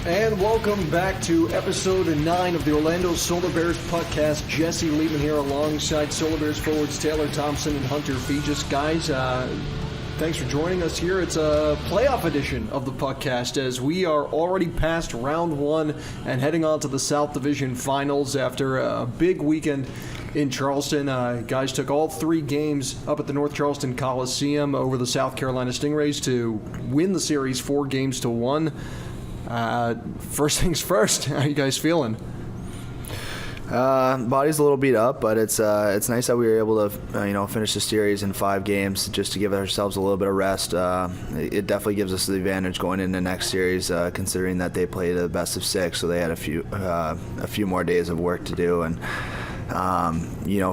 And welcome back to episode 9 of the Orlando Solar Bears PuckCast. Jesse Liebman here alongside Solar Bears forwards Taylor Thompson and Hunter Fegis. Guys, thanks for joining us here. It's a playoff edition of the PuckCast as we are already past round 1 and heading on to the South Division Finals after a big weekend in Charleston. Guys took all 3 games up at the North Charleston Coliseum over the South Carolina Stingrays to win the series 4-1. First things first, how are you guys feeling? Body's a little beat up, but it's nice that we were able to finish the series in 5 games just to give ourselves a little bit of rest. It definitely gives us the advantage going into the next series, considering that they played a best of 6, so they had a few more days of work to do. And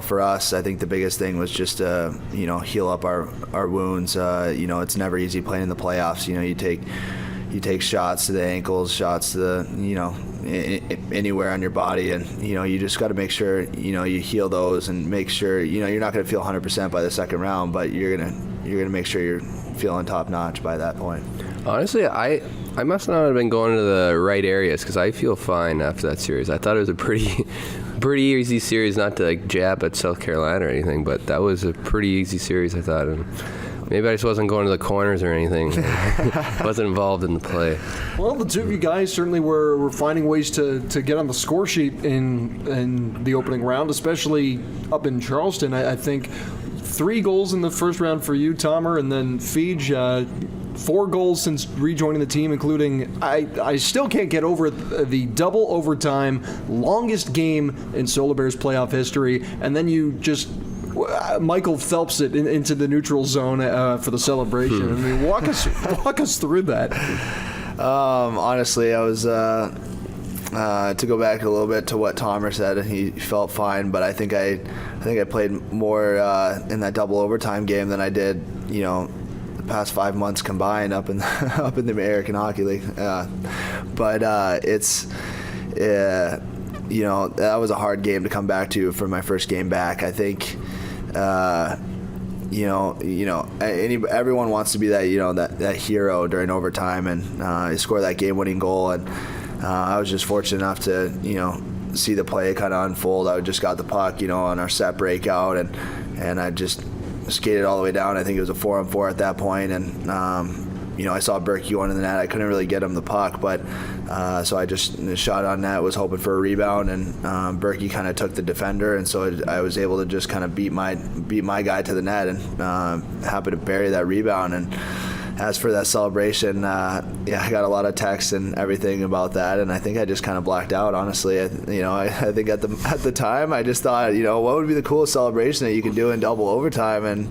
for us, I think the biggest thing was just to heal up our wounds. It's never easy playing in the playoffs. You take shots to the ankles, shots to the, anywhere on your body, and, you just got to make sure, you heal those and make sure, you're not going to feel 100% by the second round, but you're going to make sure you're feeling top notch by that point. Honestly, I must not have been going to the right areas because I feel fine after that series. I thought it was a pretty easy series, not to jab at South Carolina or anything, but that was a pretty easy series, I thought. And maybe I just wasn't going to the corners or anything. Wasn't involved in the play. Well, the two of you guys certainly were finding ways to get on the score sheet in the opening round, especially up in Charleston. I think 3 goals in the first round for you, Tomer, and then Fege, 4 goals since rejoining the team, including I still can't get over the double overtime longest game in Solar Bears playoff history, and then you just Michael Phelps it into the neutral zone for the celebration. I mean, walk us through that. Honestly, I was to go back a little bit to what Tomer said. He felt fine, but I think I played more in that double overtime game than I did, the past 5 months combined up in the American Hockey League. But that was a hard game to come back to for my first game back. I think. Everyone wants to be that hero during overtime and score that game-winning goal. And I was just fortunate enough to see the play kind of unfold. I just got the puck, on our set breakout, and I just skated all the way down. I think it was a 4-on-4 at that point, and I saw Berkey going in the net. I couldn't really get him the puck, but so I just shot on net, was hoping for a rebound, and Berkey kind of took the defender, and so I was able to just kind of beat my guy to the net, and happened to bury that rebound. And as for that celebration, I got a lot of texts and everything about that, and I think I just kind of blacked out, honestly. I think at the time I just thought, what would be the coolest celebration that you could do in double overtime, and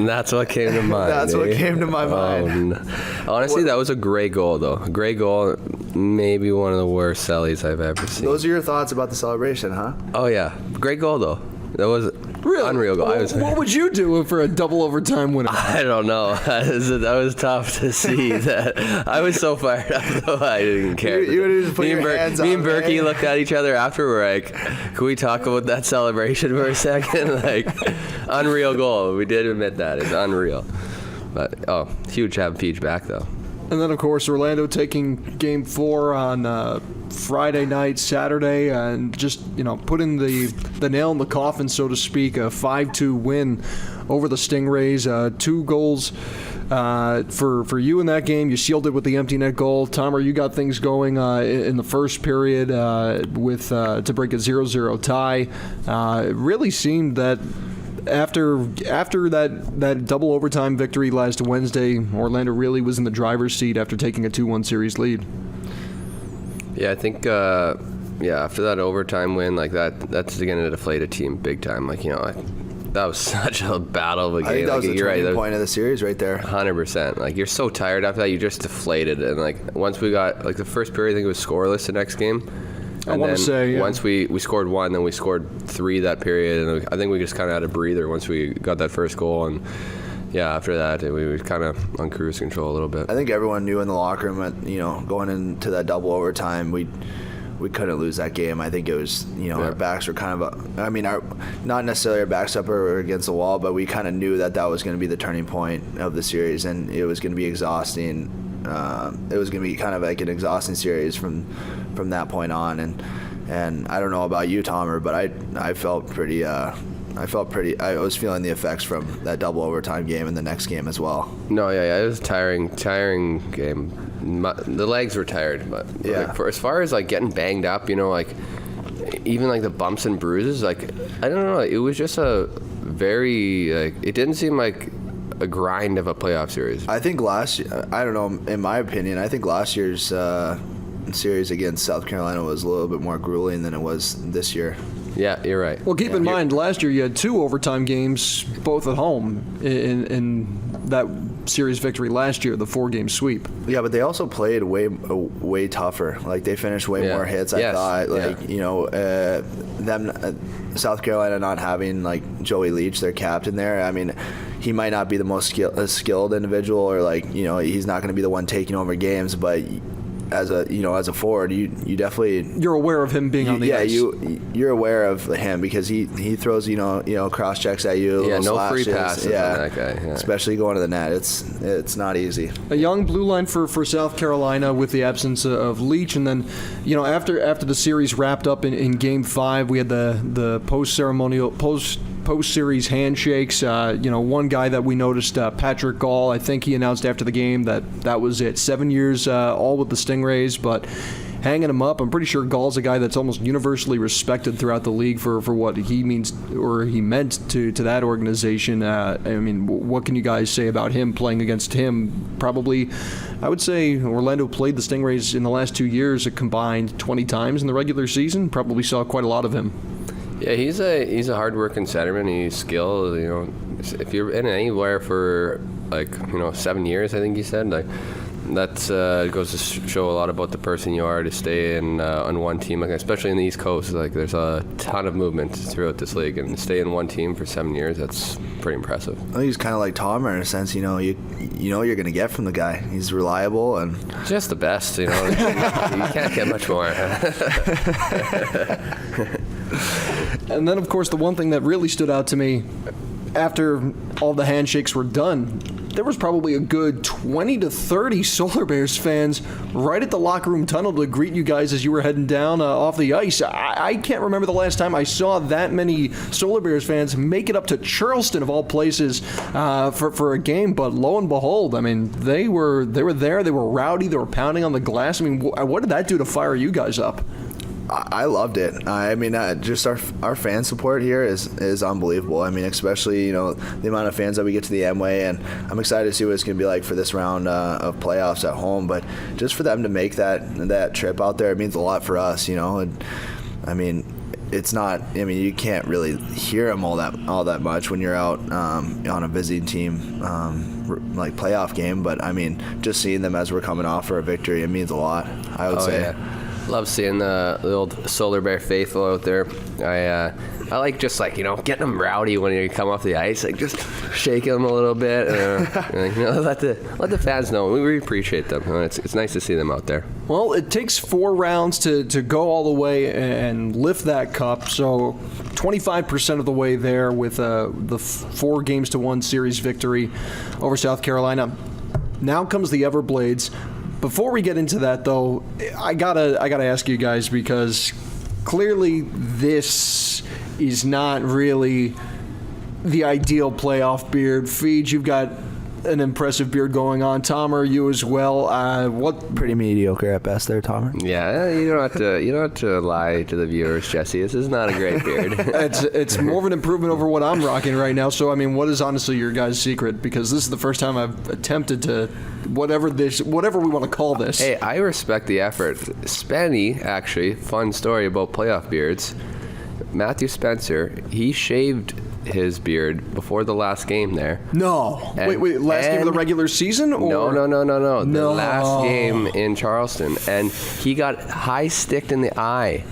that's what came to mind. That's what came to my mind. Honestly, that was a great goal, though. A great goal, maybe one of the worst cellies I've ever seen. Those are your thoughts about the celebration, huh? Oh, yeah. Great goal, though. That was really unreal goal. What would you do for a double overtime winner? I don't know. That was tough to see. That I was so fired up, though I didn't care. You just put your hands on me and Berkey looked at each other after. We're like, "Can we talk about that celebration for a second?" Unreal goal. We did admit that it's unreal. But huge to have Peach back though. And then, of course, Orlando taking Game 4 on Friday night, Saturday, and just, putting the nail in the coffin, so to speak, a 5-2 win over the Stingrays. 2 goals for you in that game. You sealed it with the empty net goal. Tomer, you got things going in the first period with to break a 0-0 tie. It really seemed that after that double overtime victory last Wednesday, Orlando really was in the driver's seat after taking a 2-1 series lead. Yeah, I think after that overtime win, that's going to deflate a team big time. That was such a battle of a game. I think that was the turning point of the series right there. 100%. You're so tired after that, you just deflated. And once we got the first period, I think it was scoreless the next game. And once we scored 1, then we scored 3 that period, and I think we just kind of had a breather once we got that first goal. And after that, we were kind of on cruise control a little bit. I think everyone knew in the locker room that going into that double overtime, we couldn't lose that game. I think it was our backs were kind of not necessarily our backs up or against the wall, but we kind of knew that was going to be the turning point of the series, and it was going to be exhausting it was going to be kind of like an exhausting series from that point on. And I don't know about you, Tomer, but I felt pretty. I was feeling the effects from that double overtime game and the next game as well. No, yeah, it was a tiring game. The legs were tired, but yeah. As far as like getting banged up, like even like the bumps and bruises, like I don't know, it was just a very it didn't seem like a grind of a playoff series. I think I don't know, in my opinion, I think last year's series against South Carolina was a little bit more grueling than it was this year. Yeah, you're right. Well, keep in mind, last year you had 2 overtime games, both at home, in that series victory last year, the 4-game sweep. Yeah, but they also played way tougher. Like, they finished way more hits, I thought. South Carolina not having, like, Joey Leach, their captain there, I mean, he might not be the most skilled individual, or, he's not going to be the one taking over games, but as a forward, you definitely, you're aware of him being on the ice. You're aware of him because he throws cross checks at you. Yeah, no slashes. free passes on that guy. Yeah. Especially going to the net, it's not easy. A young blue line for South Carolina with the absence of Leach, and then after the series wrapped up in Game 5, we had the post-series handshakes. One guy that we noticed, Patrick Gall, I think he announced after the game that was it. 7 years, all with the Stingrays, but hanging him up. I'm pretty sure Gall's a guy that's almost universally respected throughout the league for what he means, or he meant to that organization. I mean, what can you guys say about him playing against him? Probably, I would say Orlando played the Stingrays in the last 2 years a combined 20 times in the regular season. Probably saw quite a lot of him. Yeah, he's a hard-working centerman. He's skilled. If you're in anywhere for 7 years, I think he said, that goes to show a lot about the person you are to stay on one team, especially in the East Coast. There's a ton of movement throughout this league, and to stay in one team for 7 years, that's pretty impressive. I think he's kind of like Tomer in a sense. You know you're going to get from the guy. He's reliable and just the best. You can't get much more. And then, of course, the one thing that really stood out to me after all the handshakes were done, there was probably a good 20 to 30 Solar Bears fans right at the locker room tunnel to greet you guys as you were heading down off the ice. I can't remember the last time I saw that many Solar Bears fans make it up to Charleston, of all places, for a game. But lo and behold, I mean, they were there. They were rowdy. They were pounding on the glass. I mean, what did that do to fire you guys up? I loved it. I mean, just our fan support here is unbelievable. I mean, especially the amount of fans that we get to the Amway, and I'm excited to see what it's going to be like for this round of playoffs at home. But just for them to make that trip out there, it means a lot for us. And, I mean, it's not. I mean, you can't really hear them all that much when you're out on a visiting team like playoff game. But I mean, just seeing them as we're coming off for a victory, it means a lot. I would say. Yeah. Love seeing the old Solar Bear faithful out there. I like just getting them rowdy when you come off the ice, just shaking them a little bit. Let the fans know we appreciate them. It's nice to see them out there. Well, it takes 4 rounds to go all the way and lift that cup. So 25% of the way there with the 4-1 series victory over South Carolina. Now comes the Everblades. Before we get into that, though, I gotta ask you guys, because clearly this is not really the ideal playoff beard. Feed, you've got an impressive beard going on. Tomer, you as well. Pretty mediocre at best there, Tomer. Yeah, you don't have to lie to the viewers, Jesse. This is not a great beard. It's more of an improvement over what I'm rocking right now. So I mean, what is honestly your guys' secret? Because this is the first time I've attempted to whatever we want to call this. Hey, I respect the effort. Spenny, actually, fun story about playoff beards. Matthew Spencer, he shaved his beard before the last game there. No. Wait, last game of the regular season? Or? No. The last game in Charleston. And he got high-sticked in the eye.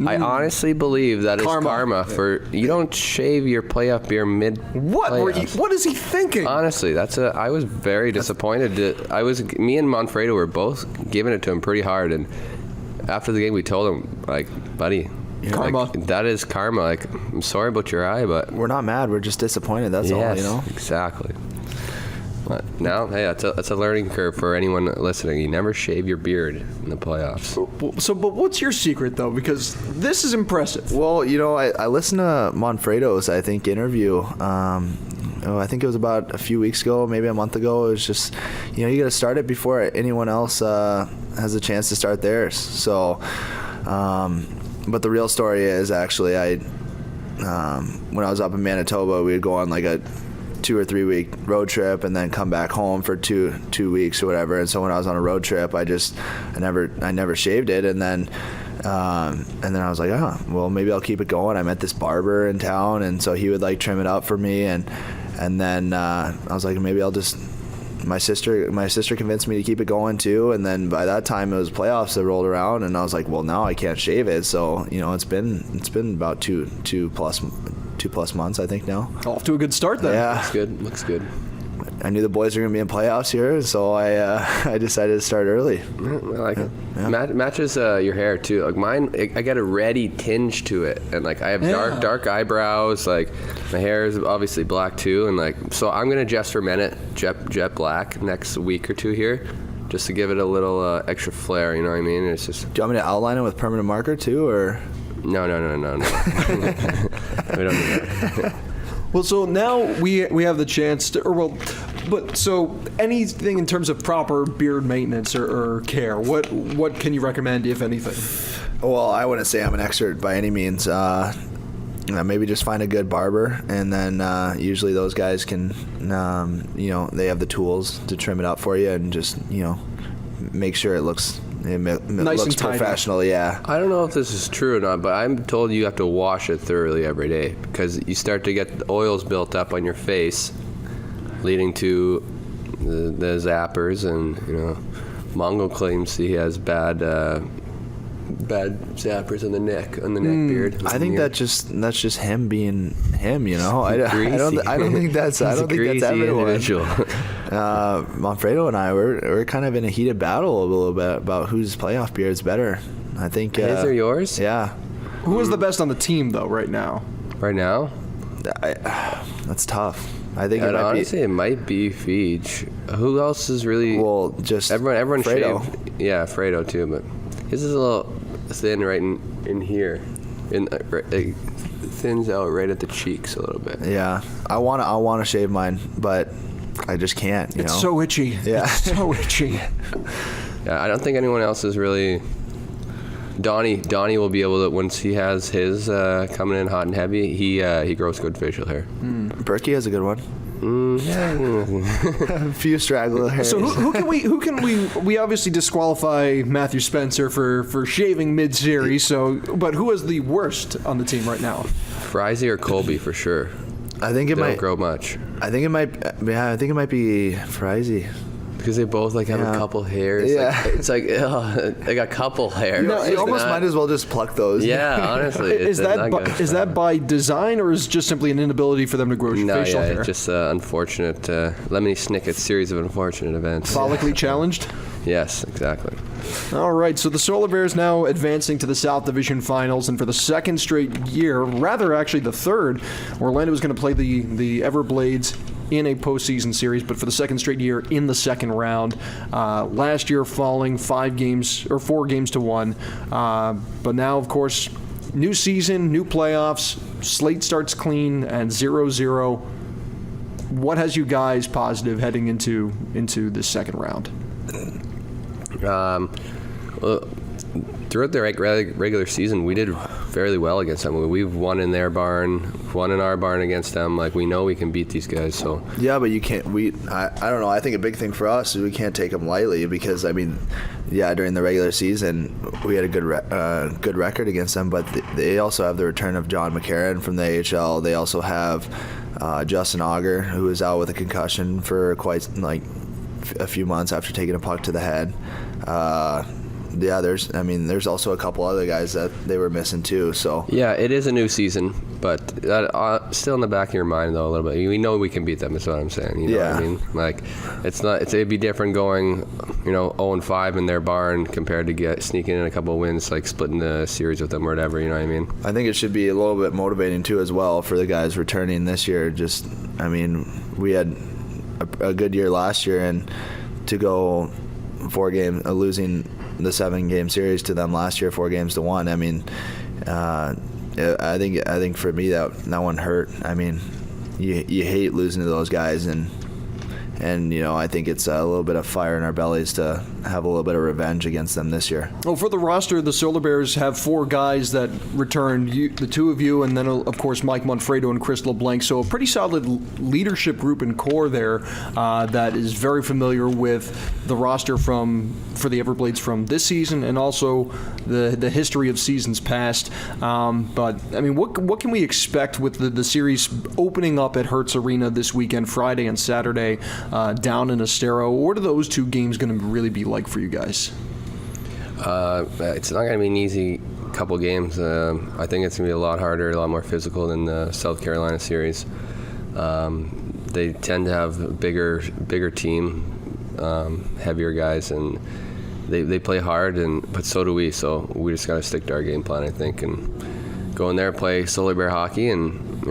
I honestly believe that is karma for you don't shave your playoff beard mid-playoffs. What is he thinking? Honestly, I was very disappointed. Me and Manfredo were both giving it to him pretty hard, and after the game we told him, buddy, karma. That is karma. I'm sorry about your eye, but we're not mad. We're just disappointed. That's all. Exactly. But now, hey, that's a learning curve for anyone listening. You never shave your beard in the playoffs. But what's your secret, though? Because this is impressive. Well, I listened to Manfredo's, I think, interview. I think it was about a few weeks ago, maybe a month ago. It was just, you got to start it before anyone else has a chance to start theirs. So, but the real story is actually, when I was up in Manitoba, we would go on like a 2 or 3 week road trip and then come back home for two weeks or whatever. And so when I was on a road trip, I never shaved it. And then I was like, well, maybe I'll keep it going. I met this barber in town, and so he would like trim it up for me. And then I was like, maybe I'll just. My sister convinced me to keep it going too. And then by that time it was playoffs that rolled around, and I was like, well, now I can't shave it. So it's been about two plus months, I think now. Off to a good start then. Yeah, Looks good. I knew the boys were going to be in playoffs here, so I decided to start early. Yeah, I like it. Yeah. Matches your hair too. Like mine, I got a reddy tinge to it, and like I have dark eyebrows. Like my hair is obviously black too, and like so I'm gonna just ferment it jet black next week or two here, just to give it a little extra flair. You know what I mean? It's just. Do you want me to outline it with permanent marker too, or? No. We don't do that. Well, so now we have the chance to, so anything in terms of proper beard maintenance or care, what can you recommend, if anything? Well, I wouldn't say I'm an expert by any means. Maybe just find a good barber, and then usually those guys can, they have the tools to trim it up for you, and just make sure it looks. Nice looks and tidy. Professional, yeah. I don't know if this is true or not, but I'm told you have to wash it thoroughly every day because you start to get the oils built up on your face, leading to the zappers. And Mongo claims he has bad zappers on the neck beard. I think that's just him being him. I don't think that's everyone. Manfredo and I we're kind of in a heated battle a little bit about whose playoff beard's better. I think his or yours? Yeah. Who is the best on the team though right now? Right now? That's tough. I think it might be Feej. Who else is really? Well, just everyone Fredo. shaved. Yeah, Fredo too, but his is a little thin right in here, it thins out right at the cheeks a little bit. Yeah, I wanna shave mine, but I just can't. It's so itchy. Yeah, it's so itchy. Yeah, I don't think anyone else is really. Donnie will be able to, once he has his coming in hot and heavy. He grows good facial hair. Berkey has a good one. A few straggler hairs. So who can we obviously disqualify Matthew Spencer for shaving mid-series. But who is the worst on the team right now? Frizy or Colby for sure. I think it might don't grow much. I think it might be Frizy. Because they both have a couple hairs. Yeah. It's like a couple hairs. You almost might as well just pluck those. Yeah, honestly. Is that by design, or is it just simply an inability for them to grow facial hair? It's just unfortunate. Lemony Snicket series of unfortunate events. Follically challenged? Yes, exactly. All right, so the Solar Bears now advancing to the South Division Finals, and for the second straight year, rather actually the third, Orlando was going to play the Everblades in a postseason series, but for the second straight year in the second round. Last year falling 4 games to 1. But now, of course, new season, new playoffs, slate starts clean and 0-0. What has you guys positive heading into this second round? Well, throughout the regular season, we did fairly well against them. We've won in their barn, won in our barn against them. Like, we know we can beat these guys. So yeah, but you can't. I don't know. I think a big thing for us is we can't take them lightly because during the regular season we had a good record against them. But they also have the return of John McCarron from the AHL. They also have Justin Auger, who was out with a concussion for quite a few months after taking a puck to the head. There's also a couple other guys that they were missing too. So yeah, it is a new season, but still in the back of your mind though a little bit. We know we can beat them. Is what I'm saying. You know what I mean? Like, it'd be different going, 0-5 in their barn compared to sneaking in a couple of wins, like splitting the series with them or whatever. You know what I mean? I think it should be a little bit motivating too as well for the guys returning this year. We had a good year last year, and to go 4 games, losing the 7-game series to them last year, 4 games to 1. I mean, I think for me that one hurt. I mean, you hate losing to those guys, and I think it's a little bit of fire in our bellies to have a little bit of revenge against them this year. Well, for the roster, the Solar Bears have 4 guys that returned, the 2 of you, and then, of course, Mike Monfredo and Chris LeBlanc. So a pretty solid leadership group and core there that is very familiar with the roster for the Everblades from this season and also the history of seasons past. But, I mean, what can we expect with the series opening up at Hertz Arena this weekend, Friday and Saturday, down in Estero? What are those 2 games going to really be like for you guys? It's not going to be an easy couple games. I think it's going to be a lot harder, a lot more physical than the South Carolina series. They tend to have a bigger team, heavier guys, and they play hard, but so do we. So we just got to stick to our game plan, I think, and go in there, play Solar Bear hockey, and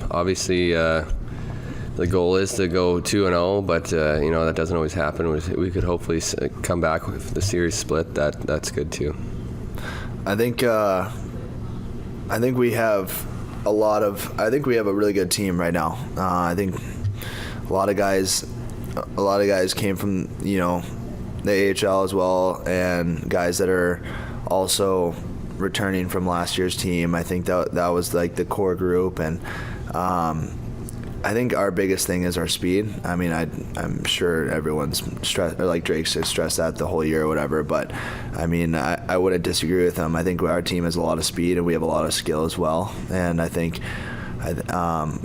obviously. The goal is to go 2-0, but that doesn't always happen. We could hopefully come back with the series split. That's good too. I think we have a really good team right now. I think a lot of guys came from the AHL as well, and guys that are also returning from last year's team. I think that was like the core group, and I think our biggest thing is our speed. I mean, I'm sure everyone's stressed, or like Drake's stressed that the whole year or whatever, but I mean, I wouldn't disagree with him. I think our team has a lot of speed, and we have a lot of skill as well, and I think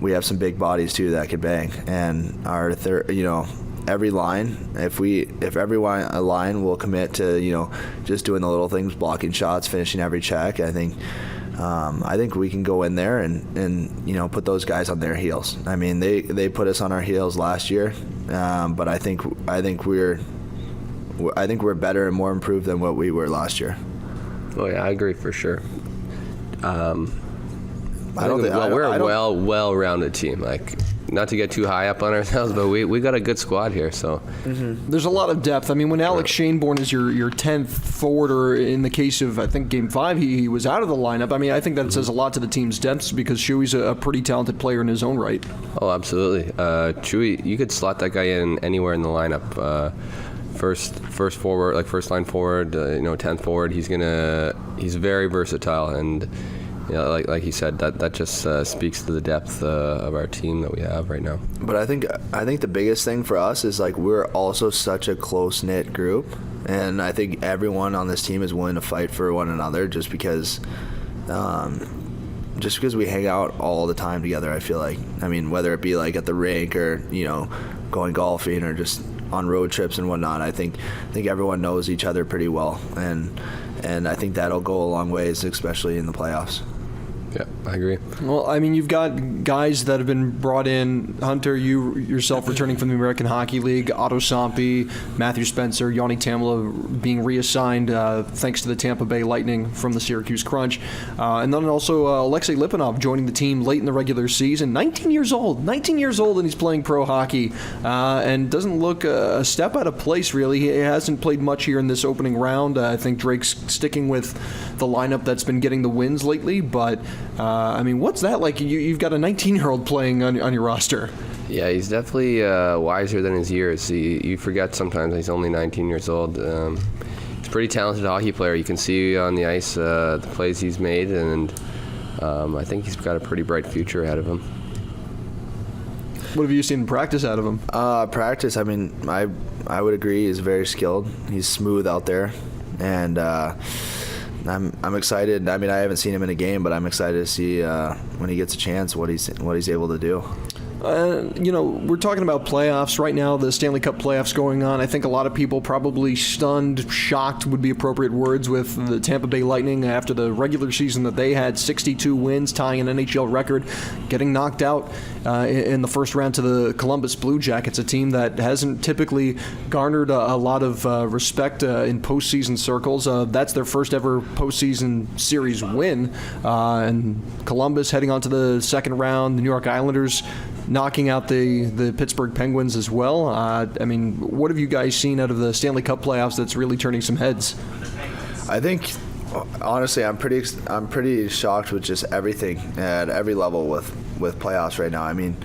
we have some big bodies too that could bang, and our every line, if every line will commit to just doing the little things, blocking shots, finishing every check, I think we can go in there and put those guys on their heels. I mean, they put us on our heels last year, but I think we're better and more improved than what we were last year. Oh yeah, I agree for sure. We're a well-rounded team. Like, not to get too high up on ourselves, but we got a good squad here. So There's a lot of depth. I mean, when Alex Shaneborn is your 10th forward, or in the case of, I think, Game 5, he was out of the lineup. I mean, I think that says a lot to the team's depth, because Chewy's a pretty talented player in his own right. Oh, absolutely. Chewy, you could slot that guy in anywhere in the lineup. First forward, like first line forward, 10th forward. He's very versatile, and like he said, that just speaks to the depth of our team that we have right now. But I think the biggest thing for us is, like, we're also such a close-knit group, and I think everyone on this team is willing to fight for one another just because we hang out all the time together. I feel like, I mean, whether it be like at the rink or going golfing or just on road trips and whatnot, I think everyone knows each other pretty well, and I think that'll go a long ways, especially in the playoffs. Yeah, I agree. Well, I mean, you've got guys that have been brought in. Hunter, you yourself returning from the American Hockey League, Otto Sampi, Matthew Spencer, Yanni Tamala being reassigned thanks to the Tampa Bay Lightning from the Syracuse Crunch. And then also Alexei Lipanov joining the team late in the regular season. 19 years old, and he's playing pro hockey and doesn't look a step out of place, really. He hasn't played much here in this opening round. I think Drake's sticking with the lineup that's been getting the wins lately, but I mean, what's that like? You've got a 19-year-old playing on your roster. Yeah, he's definitely wiser than his years. You forget sometimes he's only 19 years old. He's a pretty talented hockey player. You can see on the ice the plays he's made, and I think he's got a pretty bright future ahead of him. What have you seen in practice out of him? Practice, I mean, I would agree he's very skilled. He's smooth out there, and I'm excited. I mean, I haven't seen him in a game, but I'm excited to see when he gets a chance what he's able to do. We're talking about playoffs right now, the Stanley Cup Playoffs going on. I think a lot of people probably stunned, shocked would be appropriate words with the Tampa Bay Lightning after the regular season that they had, 62 wins, tying an NHL record, getting knocked out in the first round to the Columbus Blue Jackets, a team that hasn't typically garnered a lot of respect in postseason circles. That's their first ever postseason series win. And Columbus heading on to the second round, the New York Islanders knocking out the Pittsburgh Penguins as well. I mean, what have you guys seen out of the Stanley Cup playoffs that's really turning some heads? I think, honestly, I'm pretty shocked with just everything at every level with playoffs right now. I mean,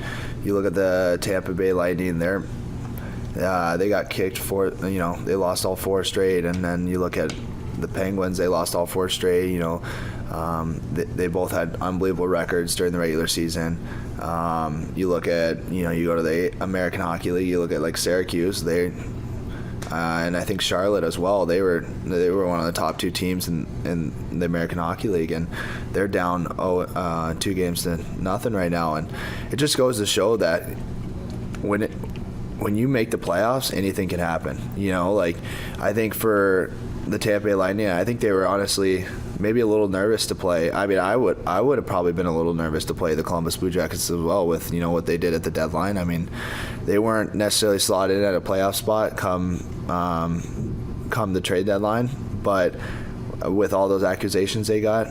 you look at the Tampa Bay Lightning, they got kicked they lost all 4 straight, and then you look at the Penguins, they lost all 4 straight. They both had unbelievable records during the regular season. You look at, you go to the American Hockey League, you look at like Syracuse, and I think Charlotte as well. They were one of the top 2 teams in the American Hockey League, and they're down 2-0 right now. And it just goes to show that when you make the playoffs, anything can happen. I think for the Tampa Bay Lightning, I think they were honestly maybe a little nervous to play. I mean, I would have probably been a little nervous to play the Columbus Blue Jackets as well with what they did at the deadline. I mean, they weren't necessarily slotted in at a playoff spot come the trade deadline, but with all those accusations they got,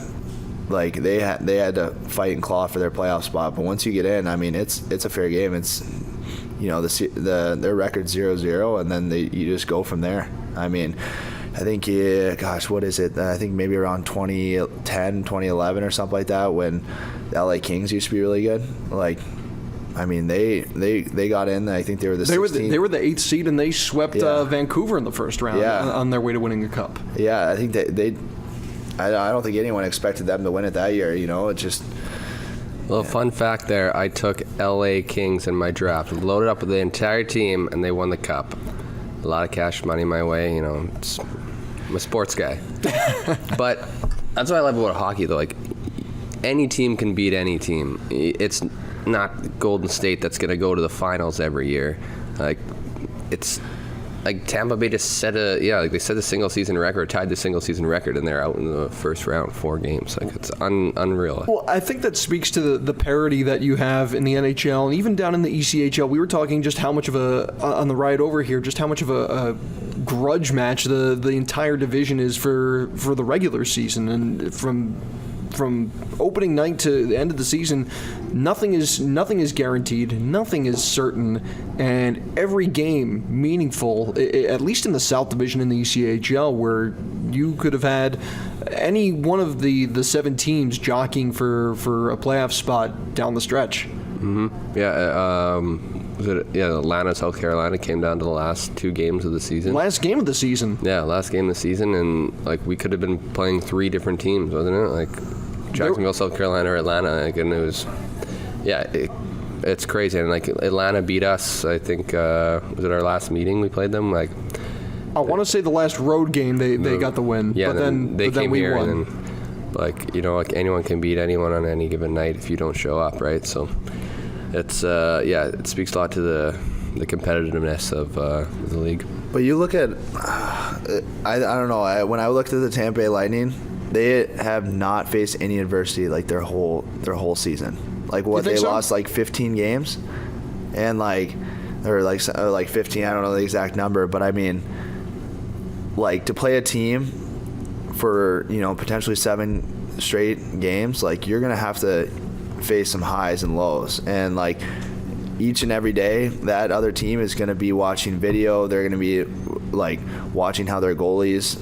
like they had to fight and claw for their playoff spot. But once you get in, I mean, it's a fair game. It's their record's 0-0, and then you just go from there. I mean, I think, what is it? I think maybe around 2010, 2011 or something like that, when the LA Kings used to be really good. Like, I mean, they got in. I think they were the 16th. They were the 8th seed, and they swept Vancouver in the first round on their way to winning the cup. Yeah, I think I don't think anyone expected them to win it that year. It just. Well, fun fact there, I took LA Kings in my draft, loaded up with the entire team, and they won the cup. A lot of cash money my way, I'm a sports guy. But that's what I love about hockey, though. Like, any team can beat any team. It's not Golden State that's going to go to the finals every year. Like, it's like Tampa Bay just set they set a single season record, tied the single season record, and they're out in the first round, 4 games. Like, it's unreal. Well, I think that speaks to the parity that you have in the NHL and even down in the ECHL. We were talking just how much of on the ride over here, just how much of a grudge match the entire division is for the regular season, and from opening night to the end of the season, nothing is guaranteed, nothing is certain, and every game meaningful. At least in the South Division in the ECHL, where you could have had any one of the 7 teams jockeying for a playoff spot down the stretch. Mm-hmm. Yeah. Atlanta, South Carolina came down to the last 2 games of the season. Last game of the season. Yeah, last game of the season, and like we could have been playing 3 different teams, wasn't it? Like Jacksonville, South Carolina, or Atlanta. Like, and it was, it's crazy. And like Atlanta beat us. I think was it our last meeting we played them? Like, I want to say the last road game they got the win. Yeah, but then they came we here won. and then, like anyone can beat anyone on any given night if you don't show up, right? So. It's it speaks a lot to the competitiveness of the league. But you look at, I don't know. When I looked at the Tampa Bay Lightning, they have not faced any adversity like their whole season. Like they lost like 15 games, and like 15. I don't know the exact number, but I mean, like to play a team for potentially 7 straight games, like you're gonna have to face some highs and lows, and like each and every day that other team is going to be watching video. They're going to be like watching how their goalies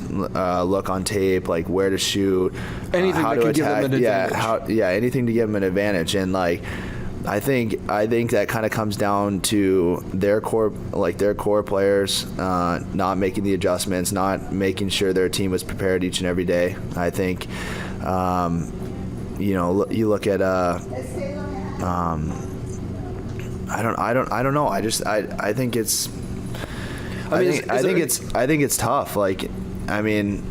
look on tape, like where to shoot, anything how that to could attack, give them an advantage. Anything to give them an advantage. And like I think that kind of comes down to their core players not making the adjustments, not making sure their team was prepared each and every day. I think you look at I don't know. I think it's I think it's tough. Like, I mean,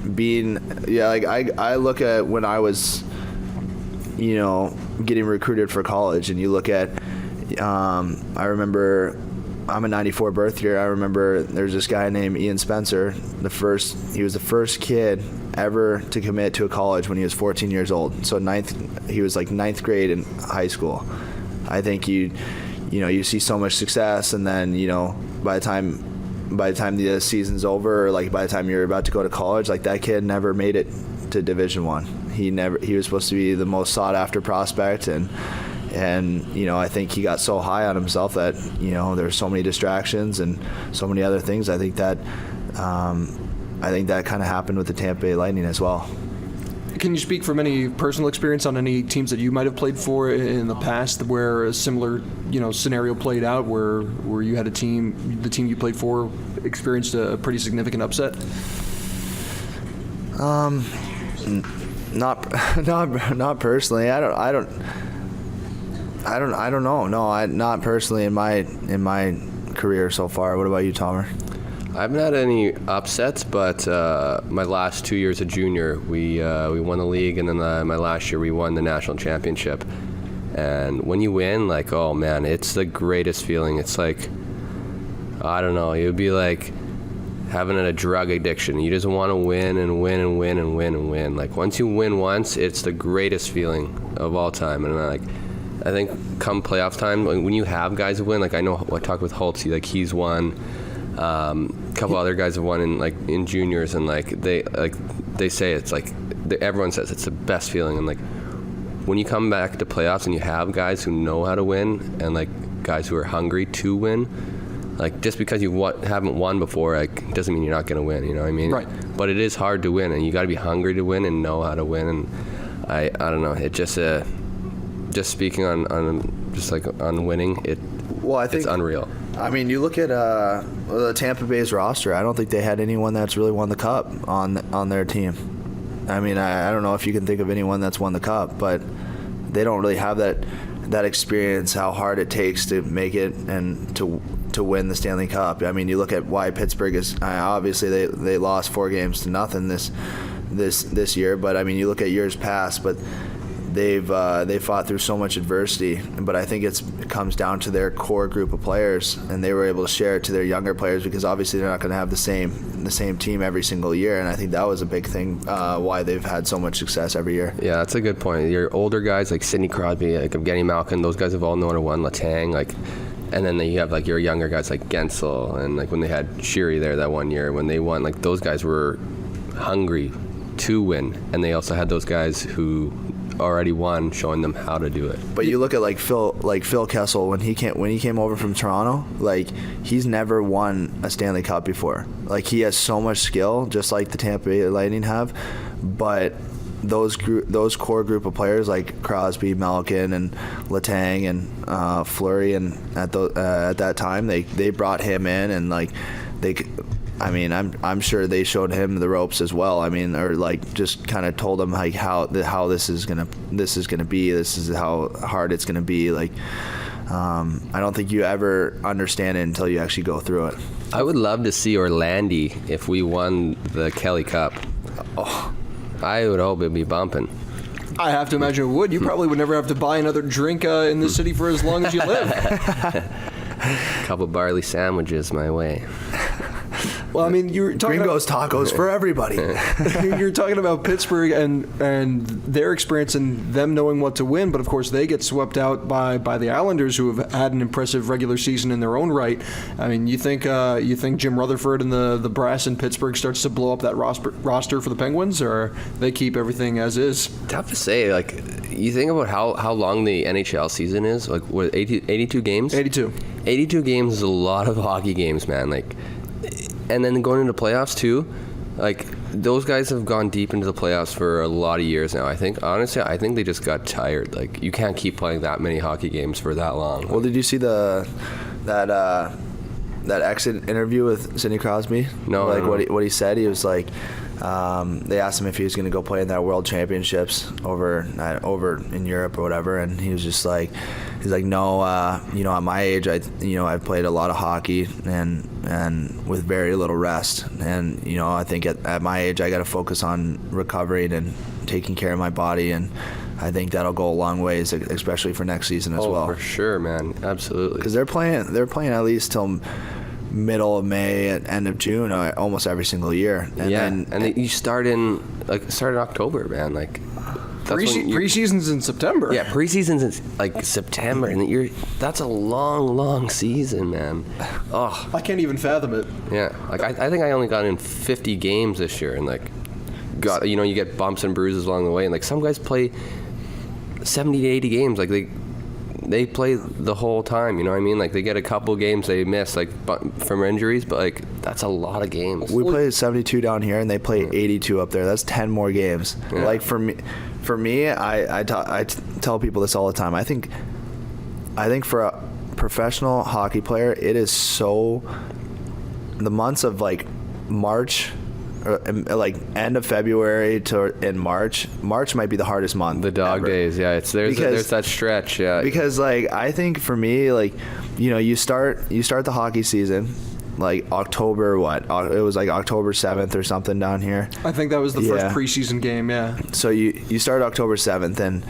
I look at when I was getting recruited for college, and you look at I remember I'm a 94 birth year. I remember there's this guy named Ian Spencer. He was the first kid ever to commit to a college when he was 14 years old. So he was like 9th grade in high school. I think you see so much success, and then by the time the season's over, or like by the time you're about to go to college, like that kid never made it to Division I. He was supposed to be the most sought after prospect, and And, I think he got so high on himself that, there's so many distractions and so many other things. I think that kind of happened with the Tampa Bay Lightning as well. Can you speak from any personal experience on any teams that you might have played for in the past where a similar, scenario played out, where you had the team you played for experienced a pretty significant upset? Not personally. I don't know. No, not personally in my career so far. What about you, Tomer? I haven't had any upsets, but my last 2 years of junior, we won the league, and then my last year we won the national championship. And when you win, oh man, it's the greatest feeling. It's like, I don't know, it would be like having a drug addiction. You just want to win and win and win and win and win. Once you win once, it's the greatest feeling of all time. And I think come playoff time, when you have guys who win, I know I talked with Holtzy, he's won. A couple other guys have won in juniors, and they say it's everyone says it's the best feeling. And when you come back to playoffs and you have guys who know how to win and guys who are hungry to win, just because you haven't won before, doesn't mean you're not going to win. You know what I mean? Right. But it is hard to win, and you got to be hungry to win and know how to win. And I don't know. It just speaking on winning, I think it's unreal. I mean, you look at the Tampa Bay's roster. I don't think they had anyone that's really won the Cup on their team. I mean, I don't know if you can think of anyone that's won the Cup, but they don't really have that experience, how hard it takes to make it and to win the Stanley Cup. I mean, you look at why Pittsburgh is obviously they lost 4-0 this year, but I mean, you look at years past, but they fought through so much adversity. But I think it comes down to their core group of players, and they were able to share it to their younger players, because obviously they're not going to have the same team every single year. And I think that was a big thing why they've had so much success every year. Yeah, that's a good point. Your older guys like Sidney Crosby, Evgeny Malkin, those guys have all known how to win. Letang, and then you have your younger guys like Gensel, and when they had Sheary there that one year when they won, those guys were hungry to win, and they also had those guys who already won, showing them how to do it. But you look at Phil Kessel when he came over from Toronto, he's never won a Stanley Cup before. He has so much skill, just like the Tampa Bay Lightning have, but those core group of players like Crosby, Malkin, and Letang, and Fleury, and at that time they brought him in, and I'm sure they showed him the ropes as well. I mean, or just kind of told him how this is gonna be. This is how hard it's gonna be. I don't think you ever understand it until you actually go through it. I would love to see Orlandi if we won the Kelly Cup. Oh, I would hope it'd be bumping. I have to imagine it would. You probably would never have to buy another drink in this city for as long as you live. A couple barley sandwiches my way. Well, I mean, you're talking Gringos tacos for everybody. You're talking about Pittsburgh and their experience and them knowing what to win, but of course they get swept out by the Islanders, who have had an impressive regular season in their own right. I mean, you think Jim Rutherford and the brass in Pittsburgh starts to blow up that roster for the Penguins, or they keep everything as is? Tough to say. You think about how long the NHL season is. What, 82 games? 82. 82 games is a lot of hockey games, man. And then going into playoffs too, those guys have gone deep into the playoffs for a lot of years now. I think they just got tired. You can't keep playing that many hockey games for that long. Well, did you see that exit interview with Sidney Crosby? No. What he said, he was they asked him if he was going to go play in that World Championships over in Europe or whatever, and he was just he's like, no, at my age, I've played a lot of hockey and with very little rest, and I think at my age I got to focus on recovering and taking care of my body, and I think that'll go a long ways, especially for next season as well. Oh, for sure, man, absolutely. Because they're playing at least till middle of May and end of June almost every single year. And you start in October, man. Preseason's in September. Yeah, preseason's in September, and that's a long season, man. Oh, I can't even fathom it. Yeah, I think I only got in 50 games this year, and you get bumps and bruises along the way, and some guys play 70 to 80 games. they play the whole time. You know what I mean? Like they get a couple games they miss like from injuries, but like that's a lot of games. We play 72 down here, and they play 82 up there. That's 10 more games. Yeah. Like for me, I tell people this all the time. I think for a professional hockey player, it is so. The months of like March. Like end of February to in March might be the hardest month. The dog ever. Days, yeah. There's that stretch, yeah. Because like I think for me, like you start the hockey season like October it was like October 7th or something down here. I think that was the first preseason game, yeah. So you start October 7th, and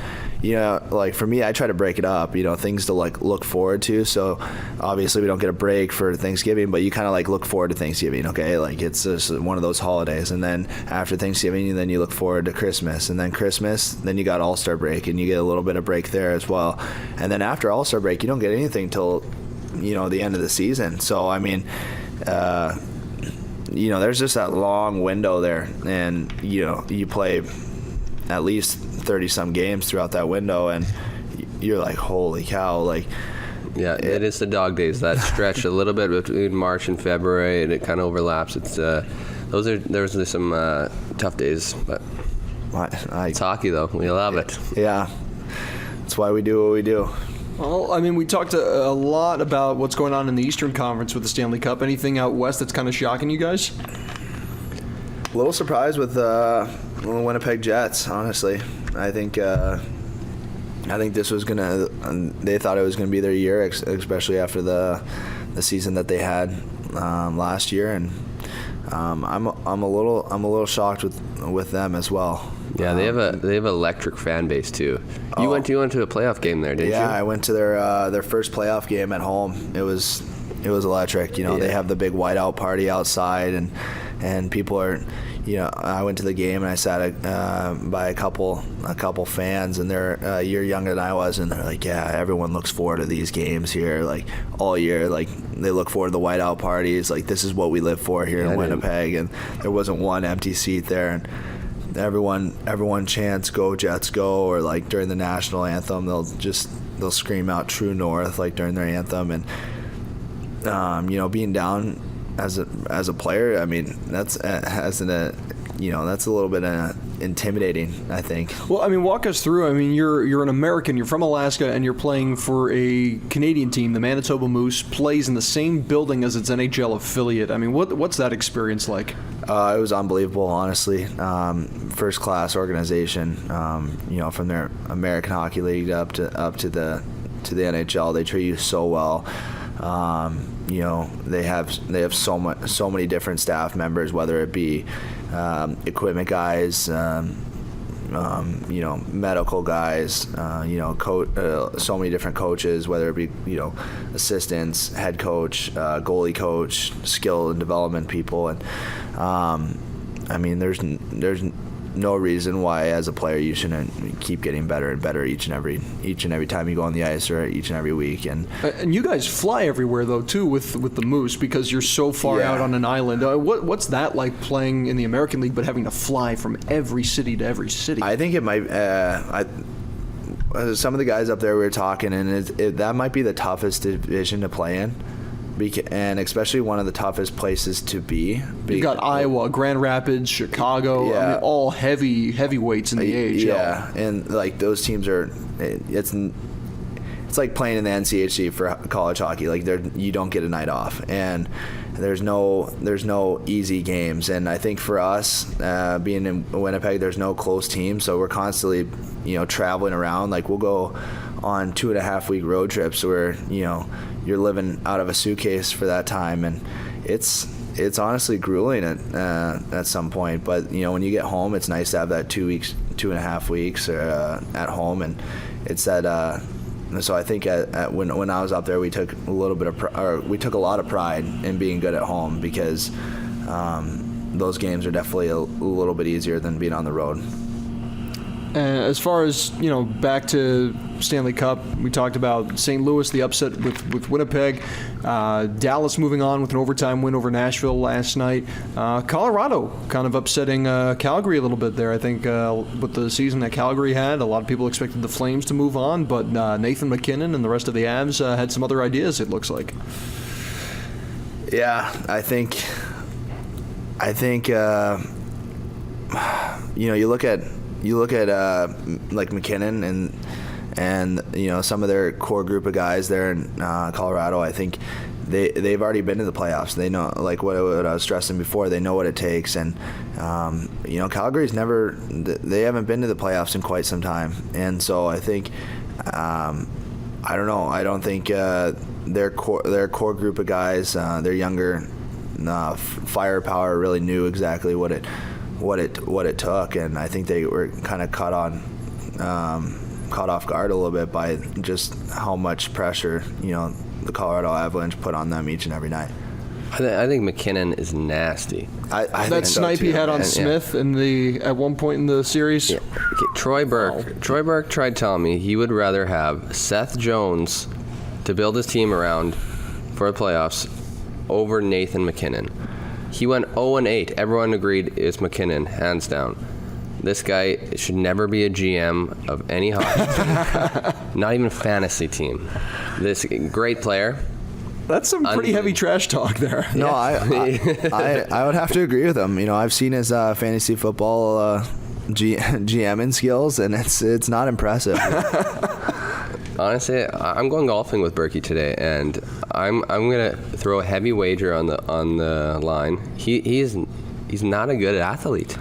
like for me, I try to break it up, things to like look forward to. So obviously we don't get a break for Thanksgiving, but you kind of like look forward to Thanksgiving, okay? Like it's just one of those holidays. And then after Thanksgiving, then you look forward to Christmas, and then then you got All-Star break, and you get a little bit of break there as well. And then after All-Star break, you don't get anything till the end of the season. So I mean, there's just that long window there, and you play at least 30 some games throughout that window, and you're like, holy cow, like. Yeah, it is the dog days, that stretch a little bit between March and February, and it kind of overlaps. It's there's some tough days, but it's hockey though. We love it. Yeah, that's why we do what we do. Well, I mean, we talked a lot about what's going on in the Eastern Conference with the Stanley Cup. Anything out west that's kind of shocking you guys? A little surprised with the Winnipeg Jets, honestly. I think this was they thought it was gonna be their year, especially after the season that they had last year, and I'm a little shocked with them as well. Yeah, they have an electric fan base too. You went to a playoff game there, didn't you? Yeah, I went to their first playoff game at home. It was electric. They have the big whiteout party outside, and people are. I went to the game and I sat by a couple fans, and they're a year younger than I was, and they're like, yeah, everyone looks forward to these games here, like all year. Like they look forward to the whiteout parties. Like this is what we live for here in Winnipeg, and there wasn't one empty seat there, and everyone chants "Go Jets, go!" or like during the national anthem, they'll scream out "True North" like during their anthem, and being down as a player, I mean that's a little bit intimidating, I think. Well, I mean, walk us through. I mean, you're an American, you're from Alaska, and you're playing for a Canadian team. The Manitoba Moose plays in the same building as its NHL affiliate. I mean, what's that experience like? It was unbelievable, honestly. First class organization. From their American Hockey League up to the NHL, they treat you so well. They have so many different staff members, whether it be equipment guys, medical guys, so many different coaches, whether it be assistants, head coach, goalie coach, skill and development people, and I mean there's no reason why as a player you shouldn't keep getting better and better each and every time you go on the ice or each and every week. And you guys fly everywhere though too with the Moose, because you're so far out on an island. What's that like, playing in the American League but having to fly from every city to every city? I think it might. Some of the guys up there we were talking, and that might be the toughest division to play in. And especially one of the toughest places to be. You got Iowa, Grand Rapids, Chicago, I mean, all heavyweights in the AHL. Yeah, and like those teams are, it's like playing in the NCHC for college hockey. Like you don't get a night off, and there's no easy games. And I think for us, being in Winnipeg, there's no close team, so we're constantly traveling around. Like we'll go on 2.5 week road trips where you're living out of a suitcase for that time, and it's honestly grueling at some point. But when you get home, it's nice to have that 2.5 weeks at home, and it's that. So I think when I was up there, we took a lot of pride in being good at home, because those games are definitely a little bit easier than being on the road. As far as, back to Stanley Cup, we talked about St. Louis, the upset with Winnipeg. Dallas moving on with an overtime win over Nashville last night. Colorado kind of upsetting Calgary a little bit there. I think with the season that Calgary had, a lot of people expected the Flames to move on, but Nathan MacKinnon and the rest of the Avs had some other ideas, it looks like. Yeah, I think you look at like McKinnon and some of their core group of guys there in Colorado. I think they've already been to the playoffs. They know, like what I was stressing before. They know what it takes, and Calgary's they haven't been to the playoffs in quite some time, and so I think I don't know. I don't think their core group of guys, their younger firepower, really knew exactly what it took, and I think they were kind of caught off guard a little bit by just how much pressure the Colorado Avalanche put on them each and every night. I think McKinnon is nasty. I that snipe he had on Smith at one point in the series. Yeah. Okay, Troy Burke tried telling me he would rather have Seth Jones to build his team around for the playoffs over Nathan MacKinnon. He went 0-8. Everyone agreed it's MacKinnon, hands down. This guy should never be a GM of any hockey team, not even a fantasy team. This great player. That's some pretty heavy trash talk there. No, I would have to agree with him. I've seen his fantasy football GMing skills, and it's not impressive. Honestly, I'm going golfing with Berkey today, and I'm gonna throw a heavy wager on the line. He's not a good athlete.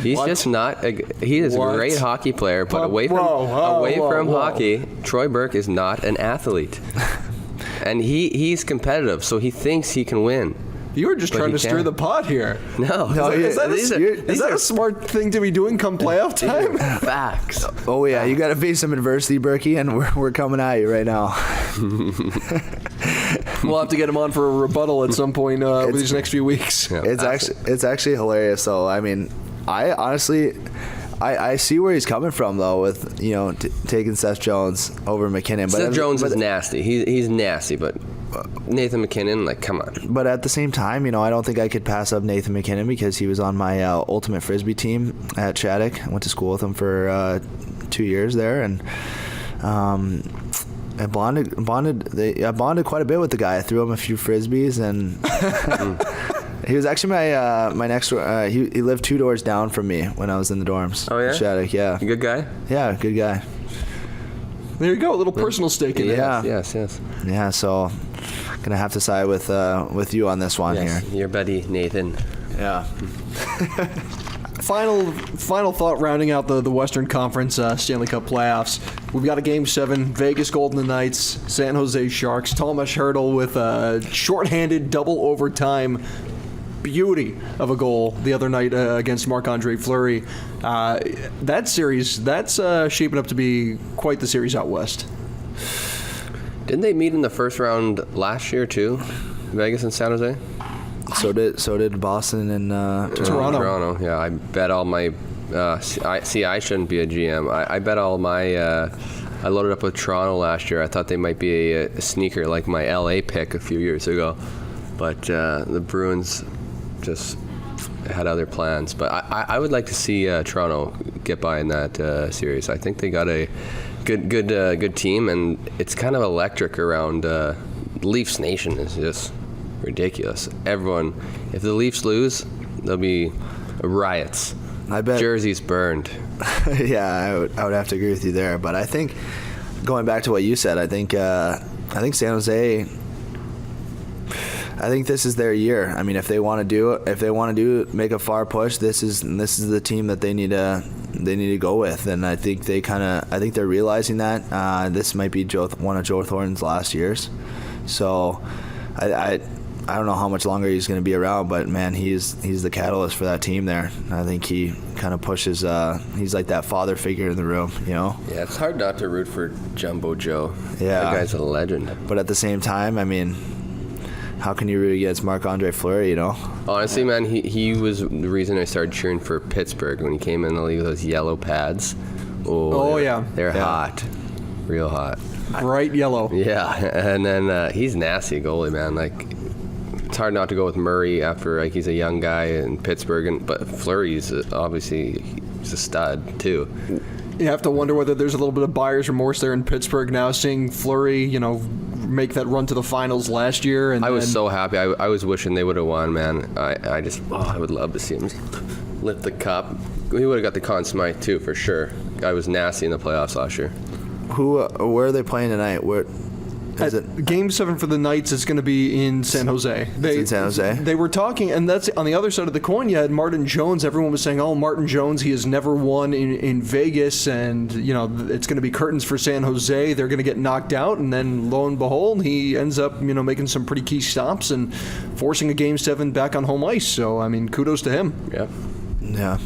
He's just not. He is a great hockey player, but away from hockey, Troy Burke is not an athlete, and he's competitive, so he thinks he can win. You were just trying to stir the pot here. No. Is that a smart thing to be doing come playoff time? Facts. Oh, yeah. You got to face some adversity, Berkey, and we're coming at you right now. We'll have to get him on for a rebuttal at some point with these next few weeks. Yeah, it's actually hilarious, though. I mean, I honestly... I see where he's coming from, though, with taking Seth Jones over McKinnon. Seth Jones is nasty. He's nasty, but Nathan MacKinnon, come on. But at the same time, I don't think I could pass up Nathan MacKinnon because he was on my ultimate frisbee team at Shattuck. I went to school with him for 2 years there, and I bonded quite a bit with the guy. I threw him a few frisbees, and he was actually my next door. He lived 2 doors down from me when I was in the dorms. Oh, yeah? Shattuck, yeah. Good guy? Yeah, good guy. There you go, a little personal stake in there. Yes. Yeah, so gonna have to side with you on this one here. Your buddy Nathan. Yeah. Final thought rounding out the Western Conference Stanley Cup playoffs. We've got a Game 7, Vegas Golden Knights, San Jose Sharks. Tomas Hertl with a shorthanded double overtime beauty of a goal the other night against Marc-Andre Fleury. That series, that's shaping up to be quite the series out west. Didn't they meet in the first round last year too? Vegas and San Jose? So did Boston and Toronto. Yeah, I bet all my. I shouldn't be a GM. I bet all my. I loaded up with Toronto last year. I thought they might be a sneaker like my LA pick a few years ago, but the Bruins just had other plans. But I would like to see Toronto get by in that series. I think they got a good team, and it's kind of electric around. Leafs Nation is just ridiculous. Everyone, if the Leafs lose, there'll be riots. I bet jerseys burned. Yeah, I would have to agree with you there. But I think going back to what you said, I think San Jose. I think this is their year. I mean, if they want to make a far push, this is the team that they need to go with. And I think they're realizing that this might be one of Joe Thornton's last years. So I don't know how much longer he's going to be around, but man, he's the catalyst for that team there. I think he kind of pushes. He's like that father figure in the room, Yeah, it's hard not to root for Jumbo Joe. Yeah, that guy's a legend. But at the same time, I mean, how can you root against Marc-Andre Fleury? Honestly, man, he was the reason I started cheering for Pittsburgh when he came in the league with those yellow pads. Oh yeah. They're hot. Real hot. Bright yellow. Yeah, and then he's nasty goalie, man. Like, it's hard not to go with Murray after he's a young guy in Pittsburgh, but Fleury's obviously he's a stud too. You have to wonder whether there's a little bit of buyer's remorse there in Pittsburgh now, seeing Fleury, make that run to the finals last year. And I was so happy. I was wishing they would have won, man. I would love to see him lift the cup. He would have got the Conn Smythe too, for sure. Guy was nasty in the playoffs last year. Where are they playing tonight? Where is it? Game 7 for the Knights is going to be in San Jose. In San Jose? They were talking, and that's on the other side of the coin. You had Martin Jones. Everyone was saying, Martin Jones, he has never won in Vegas, and, it's going to be curtains for San Jose. They're going to get knocked out, and then lo and behold, he ends up, making some pretty key stops and forcing a Game 7 back on home ice. So, kudos to him. Yeah.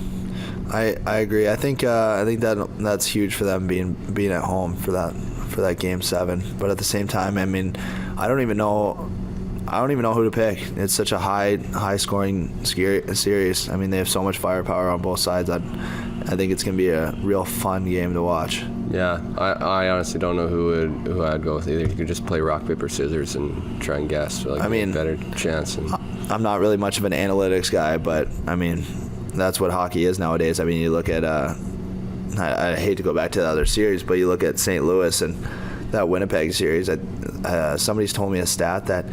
I agree. I think that's huge for them being at home for that Game 7. But at the same time, I don't even know who to pick. It's such a high scoring series. They have so much firepower on both sides. I think it's gonna be a real fun game to watch. Yeah, I honestly don't know who I'd go with either. You could just play rock paper scissors and try and guess for a better chance. I'm not really much of an analytics guy, but that's what hockey is nowadays. You look at, I hate to go back to the other series, but you look at St. Louis and that Winnipeg series. Somebody's told me a stat that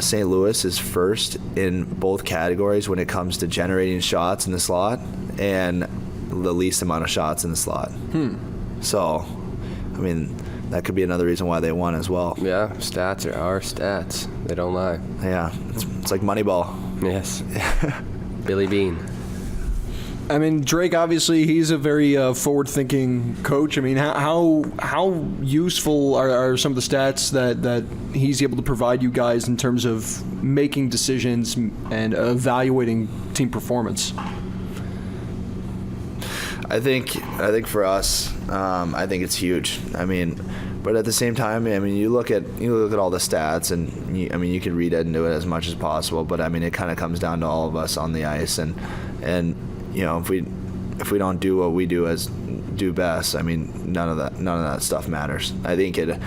St. Louis is first in both categories when it comes to generating shots in the slot and the least amount of shots in the slot. So, that could be another reason why they won as well. Yeah, stats are our stats. They don't lie. Yeah, it's like Moneyball. Yes. Billy Bean. Drake, obviously, he's a very forward-thinking coach. How useful are some of the stats that he's able to provide you guys in terms of making decisions and evaluating team performance? I think for us, I think it's huge. But at the same time, you look at all the stats, and you can read into it as much as possible. But it kind of comes down to all of us on the ice, and if we don't do what we do best, none of that stuff matters. I think it.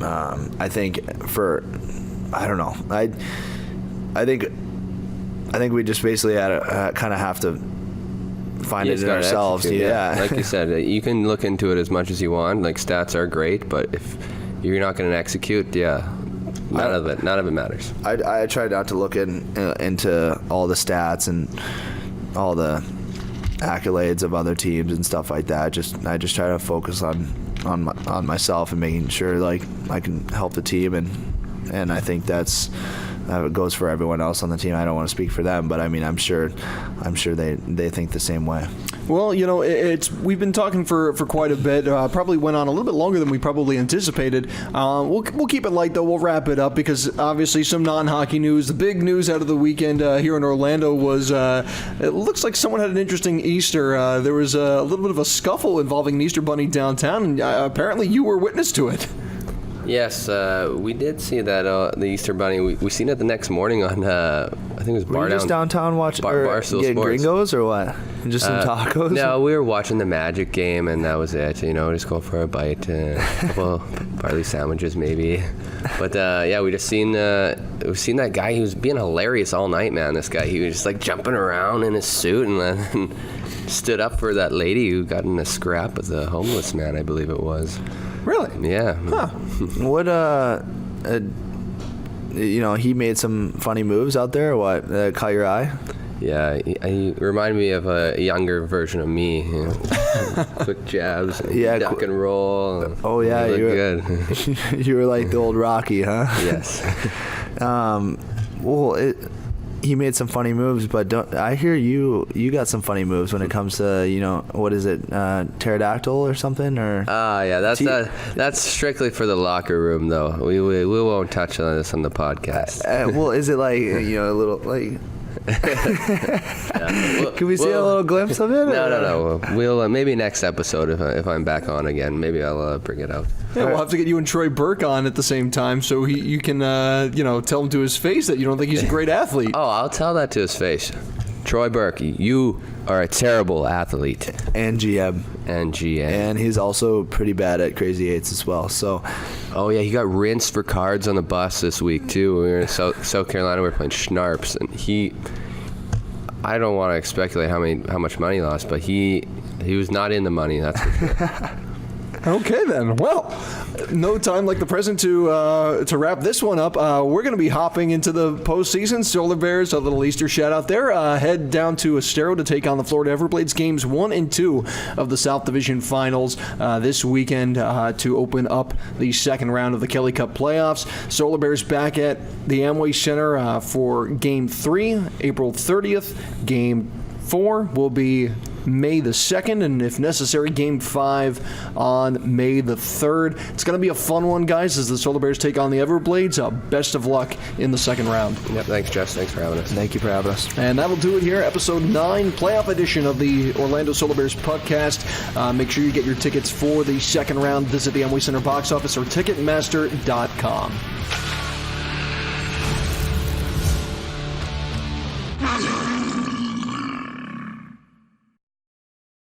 I think for, I don't know. I think we just basically kind of have to find it in ourselves. Yeah. Like you said, you can look into it as much as you want. Like, stats are great, but if you're not going to execute, none of it matters. I try not to look into all the stats and all the accolades of other teams and stuff like that. I just try to focus on myself and making sure I can help the team, and I think that's. It goes for everyone else on the team. I don't want to speak for them, but I'm sure they think the same way. Well, we've been talking for quite a bit. Probably went on a little bit longer than we probably anticipated. We'll keep it light though. We'll wrap it up because obviously some non-hockey news. The big news out of the weekend here in Orlando was it looks like someone had an interesting Easter. There was a little bit of a scuffle involving an Easter bunny downtown, and apparently you were witness to it. Yes, we did see that the Easter Bunny. We seen it the next morning on I think it was Were you just downtown watching getting gringos or what? Just some tacos? No, we were watching the Magic game, and that was it. Just go for a bite, a couple barley sandwiches maybe. But we just seen that guy. He was being hilarious all night, man. This guy, he was just jumping around in his suit and then stood up for that lady who got in a scrap with a homeless man, I believe it was. Really? Yeah. Huh. What he made some funny moves out there, or what? Caught your eye? Yeah, he reminded me of a younger version of me. Quick jabs, duck and roll. Oh yeah, you were good. You were like the old Rocky, huh? Yes. He made some funny moves, but I hear you got some funny moves when it comes to, what is it, pterodactyl or something? Or yeah, that's strictly for the locker room, though. We won't touch on this on the podcast. Is it a little like? Can we see a little glimpse of it? No. We'll maybe next episode if I'm back on again. Maybe I'll bring it out. Yeah, we'll have to get you and Troy Burke on at the same time, so you can tell him to his face that you don't think he's a great athlete. Oh, I'll tell that to his face. Troy Burke, you are a terrible athlete. And GM. And he's also pretty bad at Crazy Eights as well. So, oh yeah, he got rinsed for cards on the bus this week too. We were in South Carolina. We were playing Schnarps, and I don't want to speculate how much money he lost, but he was not in the money. That's for sure. Okay, then. Well, no time like the present to wrap this one up. We're going to be hopping into the postseason. Solar Bears, a little Easter shout out there. Head down to Estero to take on the Florida Everblades. Games 1 and 2 of the South Division Finals this weekend to open up the second round of the Kelly Cup Playoffs. Solar Bears back at the Amway Center for Game 3, April 30th. Game 4 will be May the 2nd, and if necessary, Game 5 on May the 3rd. It's going to be a fun one, guys, as the Solar Bears take on the Everblades. Best of luck in the second round. Yep, thanks, Jess. Thanks for having us. Thank you for having us. And that'll do it here, Episode 9, playoff edition of the Orlando Solar Bears PuckCast. Make sure you get your tickets for the second round. Visit the Amway Center box office or Ticketmaster.com.